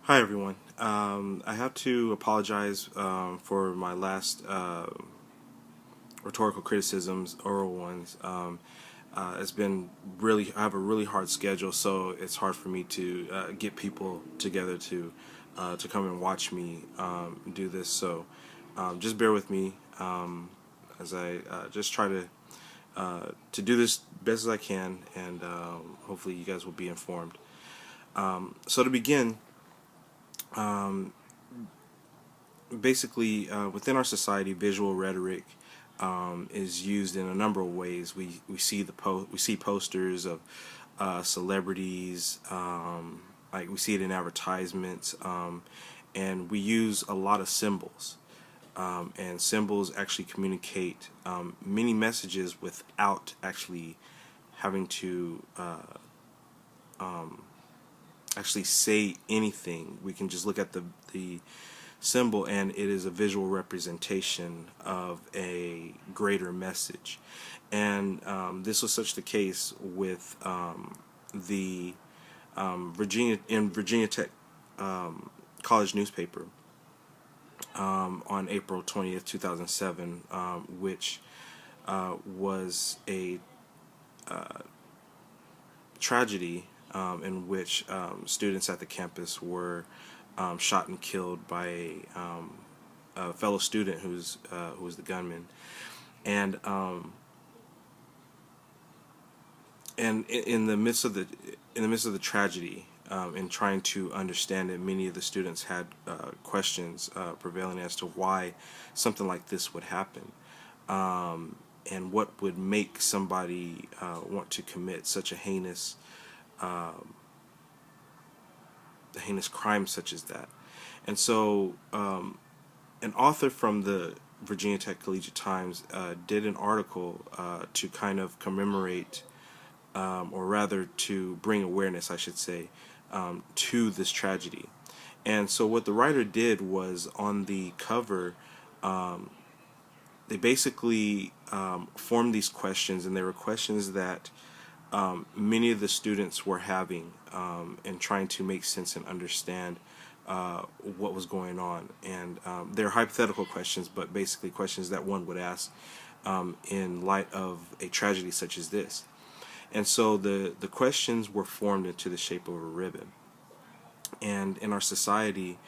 Hi everyone. I have to apologize for my last rhetorical criticisms, oral ones. It's been really, I have a really hard schedule, so it's hard for me to get people together to come and watch me do this. So just bear with me as I just try to do this best as I can, and hopefully you guys will be informed. So to begin. Basically, within our society, visual rhetoric is used in a number of ways. We see we see posters of celebrities, like we see it in advertisements, and we use a lot of symbols. And symbols actually communicate many messages without actually having to actually say anything. We can just look at the symbol, and it is a visual representation of a greater message. And this was such the case with the Virginia Tech college newspaper on April 20th, 2007, which was a tragedy in which students at the campus were shot and killed by a fellow student who was the gunman, and in the midst of the tragedy, in trying to understand it, many of the students had questions prevailing as to why something like this would happen, and what would make somebody want to commit such a heinous crime such as that. And so an author from the Virginia Tech Collegiate Times did an article to kind of commemorate, or rather to bring awareness, I should say, to this tragedy. And so what the writer did was, on the cover, they basically formed these questions, and they were questions that many of the students were having, and trying to make sense and understand what was going on. And they're hypothetical questions, but basically questions that one would ask in light of a tragedy such as this. And so the questions were formed into the shape of a ribbon. And in our society,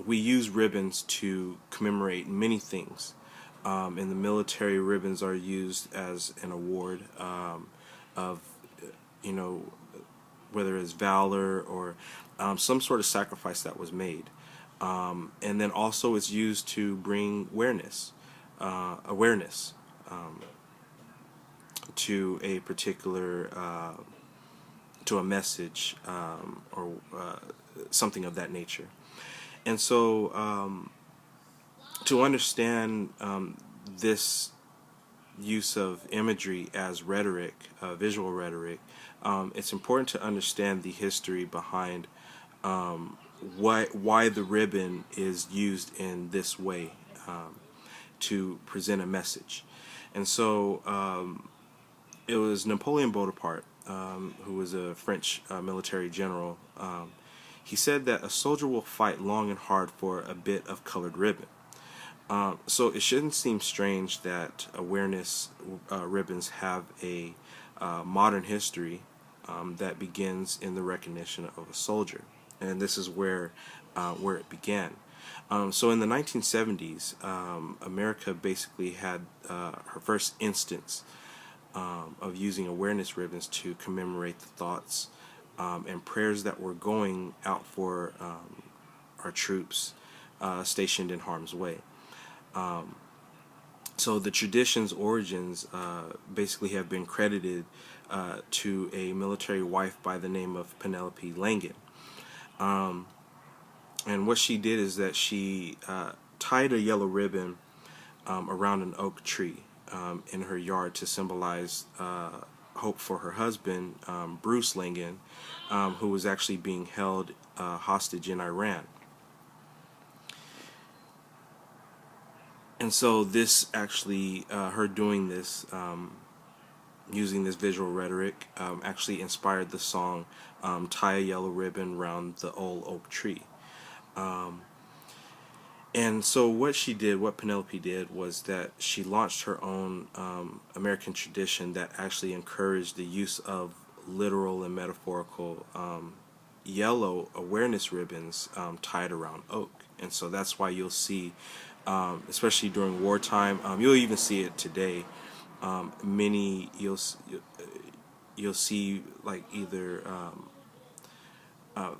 we use ribbons to commemorate many things. In the military, ribbons are used as an award of, you know, whether it's valor or some sort of sacrifice that was made. And then also it's used to bring awareness to a particular, to a message, or something of that nature. And so to understand this use of imagery as rhetoric, visual rhetoric, it's important to understand the history behind why the ribbon is used in this way, to present a message. And so it was Napoleon Bonaparte, who was a French military general. He said that a soldier will fight long and hard for a bit of colored ribbon. So it shouldn't seem strange that awareness ribbons have a modern history that begins in the recognition of a soldier, and this is where it began. So in the 1970s, America basically had her first instance of using awareness ribbons to commemorate the thoughts and prayers that were going out for our troops stationed in harm's way. So the tradition's origins basically have been credited to a military wife by the name of Penelope Langan. And what she did is that she tied a yellow ribbon around an oak tree in her yard to symbolize hope for her husband, Bruce Langan, who was actually being held hostage in Iran. And so this actually, her doing this, using this visual rhetoric, actually inspired the song "Tie a Yellow Ribbon Round the Old Oak Tree." And so what Penelope did, was that she launched her own American tradition that actually encouraged the use of literal and metaphorical yellow awareness ribbons tied around oak. And so that's why you'll see, especially during wartime, you'll even see it today. Many you'll see, like, either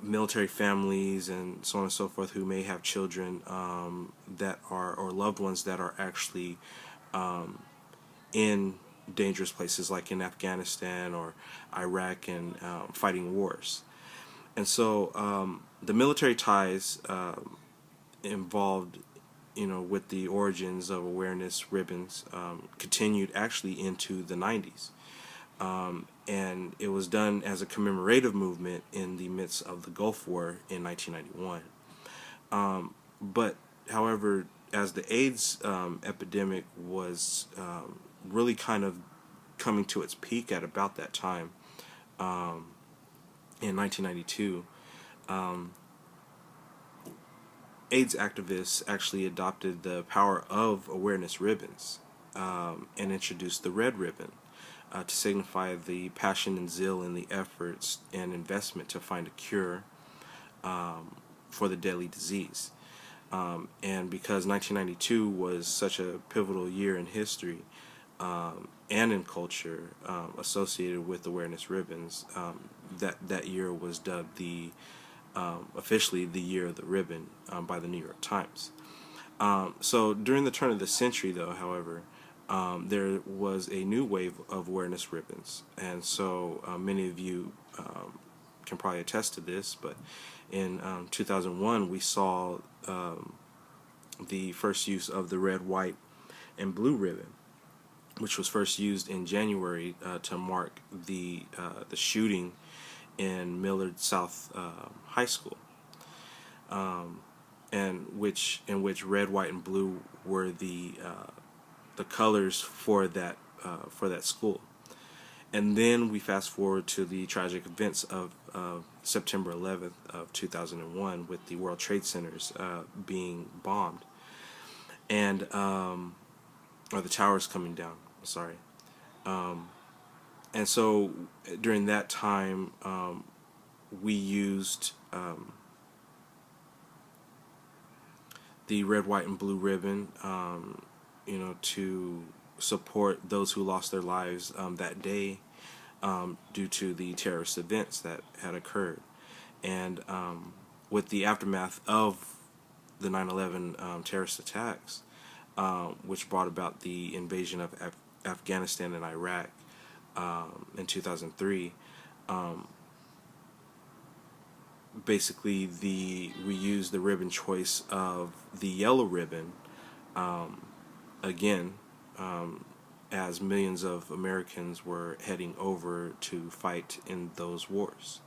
military families and so on and so forth, who may have children that are, or loved ones that are actually in dangerous places like in Afghanistan or Iraq, and fighting wars. And so the military ties involved, with the origins of awareness ribbons, continued actually into the 90s. And it was done as a commemorative movement in the midst of the Gulf War in 1991. But, however, as the AIDS epidemic was really kind of coming to its peak at about that time, in 1992, AIDS activists actually adopted the power of awareness ribbons, and introduced the red ribbon to signify the passion and zeal in the efforts and investment to find a cure for the deadly disease. And because 1992 was such a pivotal year in history and in culture associated with awareness ribbons, that year was dubbed officially the Year of the Ribbon by the New York Times. So during the turn of the century, though, however, there was a new wave of awareness ribbons, and so many of you can probably attest to this, but in 2001 we saw the first use of the red, white, and blue ribbon, which was first used in January to mark the shooting in Millard South High School, and in which red, white, and blue were the colors for that school. And then we fast forward to the tragic events of September 11th of 2001, with the World Trade Centers being bombed, and or the towers coming down. Sorry. And so during that time, we used the red, white, and blue ribbon, to support those who lost their lives that day due to the terrorist events that had occurred. And with the aftermath of the 9/11 terrorist attacks, which brought about the invasion of Afghanistan and Iraq in 2003, basically we used the ribbon choice of the yellow ribbon again, as millions of Americans were heading over to fight in those wars.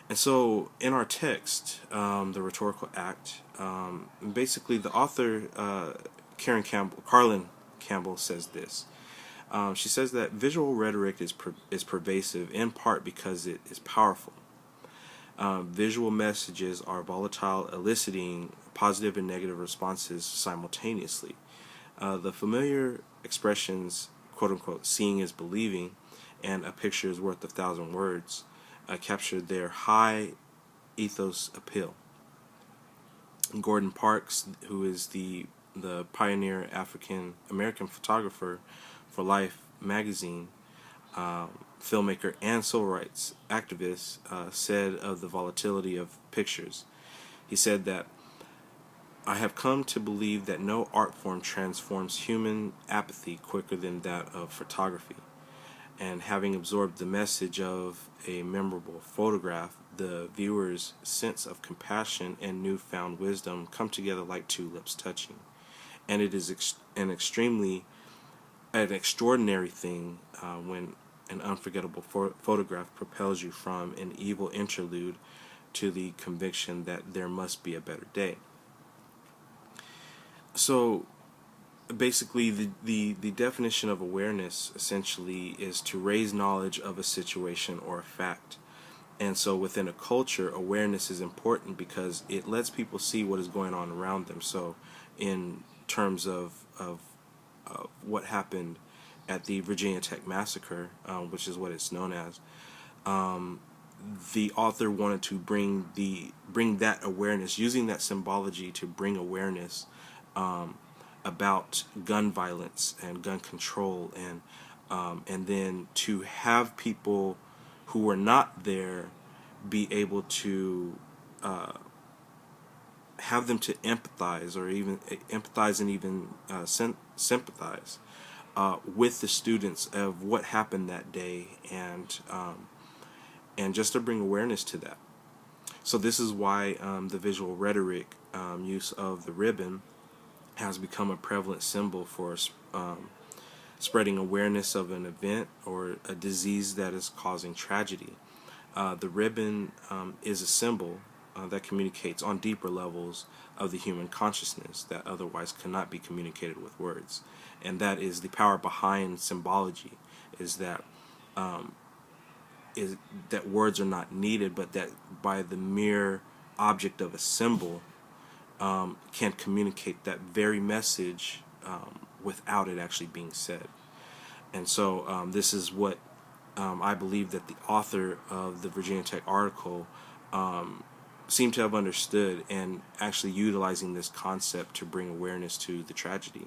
And so in our text, the Rhetorical Act, basically the author, Carlin Campbell, says this. She says that visual rhetoric is pervasive in part because it is powerful. Visual messages are volatile, eliciting positive and negative responses simultaneously. The familiar expressions, quote-unquote, seeing is believing, and a picture is worth 1,000 words, capture their high ethos appeal. Gordon Parks, who is the pioneer African-American photographer for Life magazine, filmmaker, and civil rights activist, said of the volatility of pictures. He said that, "I have come to believe that no art form transforms human apathy quicker than that of photography. And having absorbed the message of a memorable photograph, the viewer's sense of compassion and newfound wisdom come together like two lips touching. And it is an extraordinary thing when an unforgettable photograph propels you from an evil interlude to the conviction that there must be a better day." So basically, the definition of awareness essentially is to raise knowledge of a situation or a fact. And so within a culture, awareness is important because it lets people see what is going on around them. So in terms of what happened at the Virginia Tech massacre, which is what it's known as, the author wanted to bring that awareness, using that symbology to bring awareness about gun violence and gun control, and then to have people who were not there be able to have them to empathize, or even empathize and even sympathize with the students of what happened that day, and just to bring awareness to that. So this is why the visual rhetoric use of the ribbon has become a prevalent symbol for spreading awareness of an event or a disease that is causing tragedy. The ribbon is a symbol that communicates on deeper levels of the human consciousness that otherwise cannot be communicated with words. And that is the power behind symbology, is that words are not needed, but that by the mere object of a symbol can communicate that very message without it actually being said. And so this is what I believe that the author of the Virginia Tech article seemed to have understood, and actually utilizing this concept to bring awareness to the tragedy.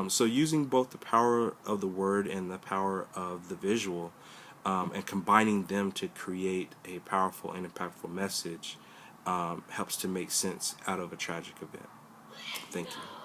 So using both the power of the word and the power of the visual, and combining them to create a powerful and impactful message helps to make sense out of a tragic event. Thank you.